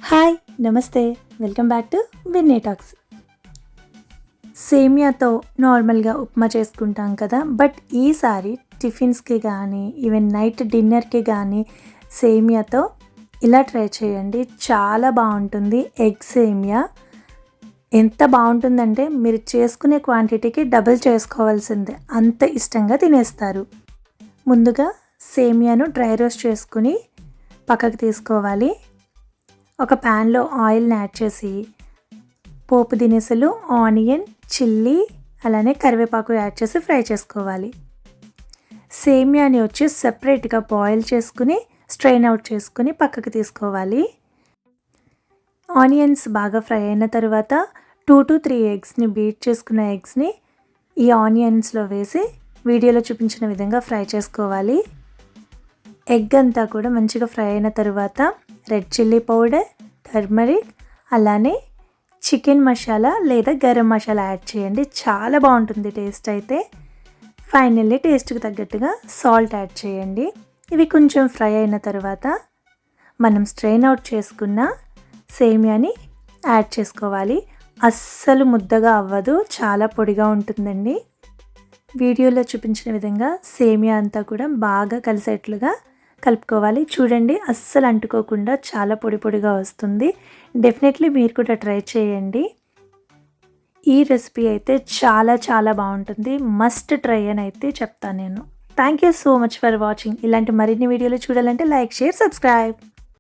Hi నమస్తే welcome back to Vinny talks. సేమియాతో నార్మల్గా ఉప్మా చేసుకుంటాం కదా, బట్ ఈసారి టిఫిన్స్కి కానీ ఈవెన్ నైట్ డిన్నర్కి కానీ సేమియాతో ఇలా ట్రై చేయండి. చాలా బాగుంటుంది. ఎగ్ సేమియా ఎంత బాగుంటుందంటే మీరు చేసుకునే క్వాంటిటీకి డబుల్ చేసుకోవాల్సిందే, అంత ఇష్టంగా తినేస్తారు. ముందుగా సేమియాను డ్రై రోస్ట్ చేసుకుని పక్కకు తీసుకోవాలి. ఒక ప్యాన్లో ఆయిల్ని యాడ్ చేసి పోపు దినుసులు, ఆనియన్, చిల్లీ అలానే కరివేపాకు యాడ్ చేసి ఫ్రై చేసుకోవాలి. సేమియాని వచ్చి సెపరేట్గా బాయిల్ చేసుకుని స్ట్రెయిన్ అవుట్ చేసుకుని పక్కకు తీసుకోవాలి. ఆనియన్స్ బాగా ఫ్రై అయిన తర్వాత 2 to 3 ఎగ్స్ని బీట్ చేసుకున్న ఎగ్స్ని ఈ ఆనియన్స్లో వేసి వీడియోలో చూపించిన విధంగా ఫ్రై చేసుకోవాలి. ఎగ్ అంతా కూడా మంచిగా ఫ్రై అయిన తర్వాత రెడ్ చిల్లీ పౌడర్, టర్మరిక్ అలానే చికెన్ మసాలా లేదా గరం మసాలా యాడ్ చేయండి. చాలా బాగుంటుంది టేస్ట్ అయితే. ఫైనల్లీ టేస్ట్కి తగ్గట్టుగా సాల్ట్ యాడ్ చేయండి. ఇవి కొంచెం ఫ్రై అయిన తర్వాత మనం స్ట్రెయిన్ అవుట్ చేసుకున్న సేమియాని యాడ్ చేసుకోవాలి. అస్సలు ముద్దగా అవ్వదు, చాలా పొడిగా ఉంటుందండి. వీడియోలో చూపించిన విధంగా సేమియా అంతా కూడా బాగా కలిసేట్లుగా కలుపుకోవాలి. చూడండి, అస్సలు అంటుకోకుండా చాలా పొడి పొడిగా వస్తుంది. డెఫినెట్లీ మీరు కూడా ట్రై చేయండి. ఈ రెసిపీ అయితే చాలా చాలా బాగుంటుంది. మస్ట్ ట్రై అని అయితే చెప్తాను నేను. Thank you so much for watching. ఇలాంటి మరిన్ని వీడియోలు చూడాలంటే లైక్, షేర్, సబ్స్క్రైబ్.